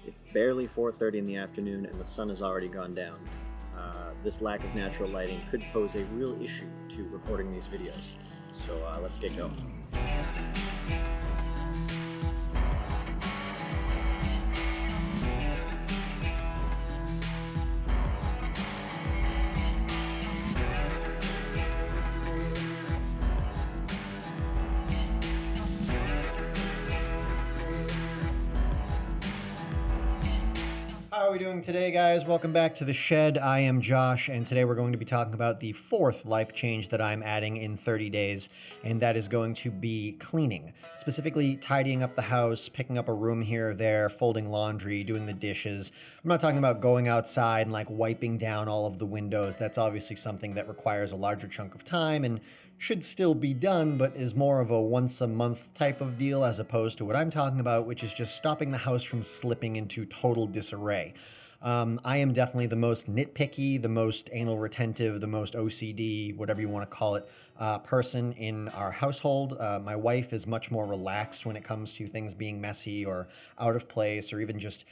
It's barely 4:30 in the afternoon and the sun has already gone down. This lack of natural lighting could pose a real issue to recording these videos. So let's get going. How are we doing today, guys? Welcome back to the shed. I am Josh, and today we're going to be talking about the fourth life change that I'm adding in 30 days, and that is going to be cleaning. Specifically, tidying up the house, picking up a room here or there, folding laundry, doing the dishes. I'm not talking about going outside and wiping down all of the windows. That's obviously something that requires a larger chunk of time and should still be done, but is more of a once a month type of deal as opposed to what I'm talking about, which is just stopping the house from slipping into total disarray. I am definitely the most nitpicky, the most anal retentive, the most OCD, whatever you want to call it, person in our household. My wife is much more relaxed when it comes to things being messy or out of place, or even just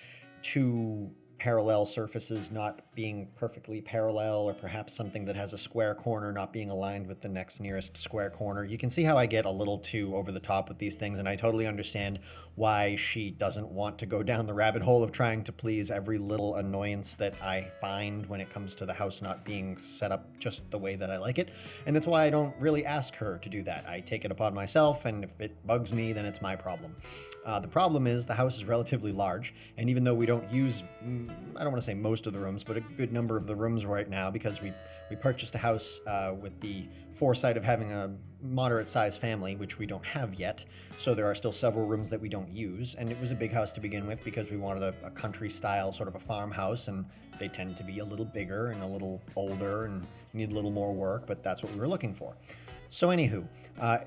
too parallel surfaces not being perfectly parallel, or perhaps something that has a square corner not being aligned with the next nearest square corner. You can see how I get a little too over the top with these things, and I totally understand why she doesn't want to go down the rabbit hole of trying to please every little annoyance that I find when it comes to the house not being set up just the way that I like it. And that's why I don't really ask her to do that. I take it upon myself, and if it bugs me, then it's my problem. The problem is the house is relatively large, and even though we don't use I don't want to say most of the rooms, but a good number of the rooms right now, because we purchased a house with the foresight of having a moderate-sized family, which we don't have yet. So there are still several rooms that we don't use, and it was a big house to begin with because we wanted a country-style sort of a farmhouse, and they tend to be a little bigger and a little older and need a little more work, but that's what we were looking for. So anywho,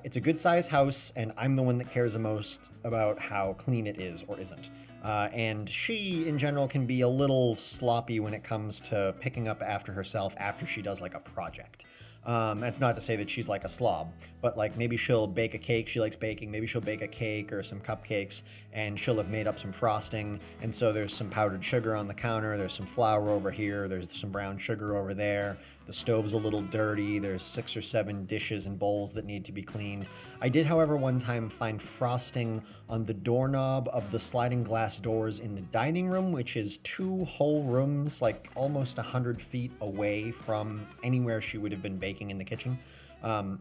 it's a good-sized house, and I'm the one that cares the most about how clean it is or isn't. And she, in general, can be a little sloppy when it comes to picking up after herself after she does a project. That's not to say that she's like a slob, but maybe she'll bake a cake. She likes baking. Maybe she'll bake a cake or some cupcakes, and she'll have made up some frosting. And so there's some powdered sugar on the counter. There's some flour over here. There's some brown sugar over there. The stove's a little dirty. There's 6 or 7 dishes and bowls that need to be cleaned. I did, however, one time find frosting on the doorknob of the sliding glass doors in the dining room, which is 2 whole rooms, almost 100 feet away from anywhere she would have been baking in the kitchen.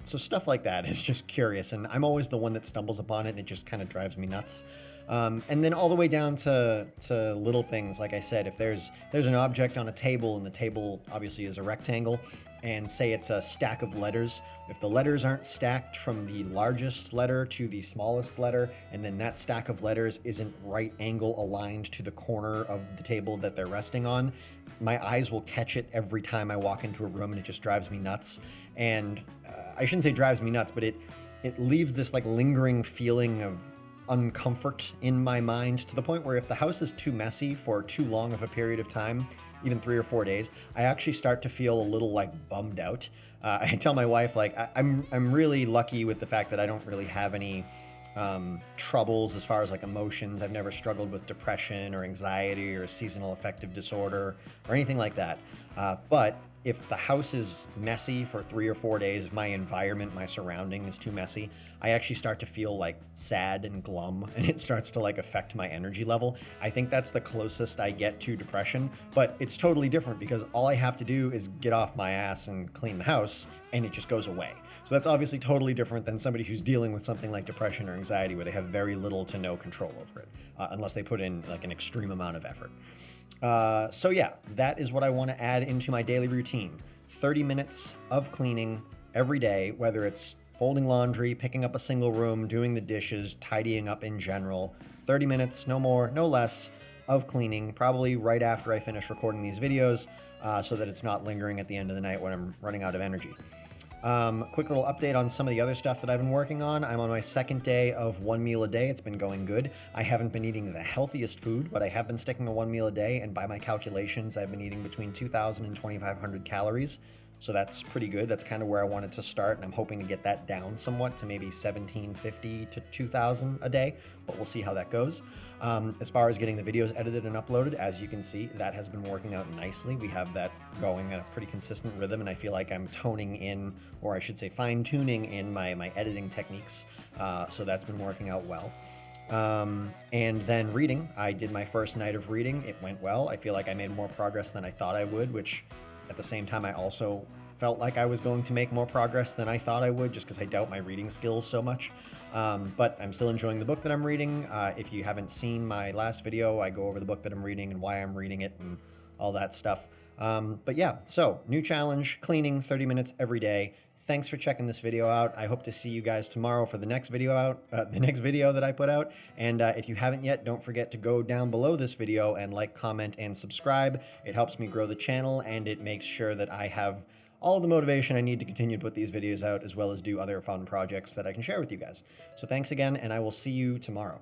So stuff like that is just curious, and I'm always the one that stumbles upon it, and it just kind of drives me nuts. And then all the way down to little things, like I said, if there's an object on a table, and the table obviously is a rectangle, and say it's a stack of letters, if the letters aren't stacked from the largest letter to the smallest letter, and then that stack of letters isn't right angle aligned to the corner of the table that they're resting on, my eyes will catch it every time I walk into a room, and it just drives me nuts. And I shouldn't say drives me nuts, but it leaves this lingering feeling of uncomfort in my mind, to the point where if the house is too messy for too long of a period of time, even 3 or 4 days, I actually start to feel a little bummed out. I tell my wife I'm really lucky with the fact that I don't really have any troubles as far as emotions. I've never struggled with depression or anxiety or seasonal affective disorder or anything like that. But if the house is messy for 3 or 4 days, if my environment, my surrounding is too messy, I actually start to feel sad and glum, and it starts to affect my energy level. I think that's the closest I get to depression, but it's totally different because all I have to do is get off my ass and clean the house, and it just goes away. So that's obviously totally different than somebody who's dealing with something like depression or anxiety, where they have very little to no control over it, unless they put in an extreme amount of effort. So yeah, that is what I want to add into my daily routine. 30 minutes of cleaning every day, whether it's folding laundry, picking up a single room, doing the dishes, tidying up in general. 30 minutes, no more, no less, of cleaning, probably right after I finish recording these videos, so that it's not lingering at the end of the night when I'm running out of energy. Quick little update on some of the other stuff that I've been working on. I'm on my second day of 1 meal a day. It's been going good. I haven't been eating the healthiest food, but I have been sticking to 1 meal a day, and by my calculations, I've been eating between 2,000 and 2,500 calories So that's pretty good. That's kind of where I wanted to start, and I'm hoping to get that down somewhat to maybe 1750 to 2000 a day, but we'll see how that goes. As far as getting the videos edited and uploaded, as you can see, that has been working out nicely. We have that going at a pretty consistent rhythm, and I feel like I'm toning in, or I should say fine-tuning in my editing techniques, so that's been working out well. And then reading, I did my first night of reading. It went well. I feel like I made more progress than I thought I would, which at the same time, I also felt like I was going to make more progress than I thought I would, just because I doubt my reading skills so much. But I'm still enjoying the book that I'm reading. If you haven't seen my last video, I go over the book that I'm reading and why I'm reading it and all that stuff. But yeah, so new challenge, cleaning 30 minutes every day. Thanks for checking this video out. I hope to see you guys tomorrow for the next video that I put out. And if you haven't yet, don't forget to go down below this video and like, comment, and subscribe. It helps me grow the channel, and it makes sure that I have all the motivation I need to continue to put these videos out, as well as do other fun projects that I can share with you guys. So thanks again, and I will see you tomorrow.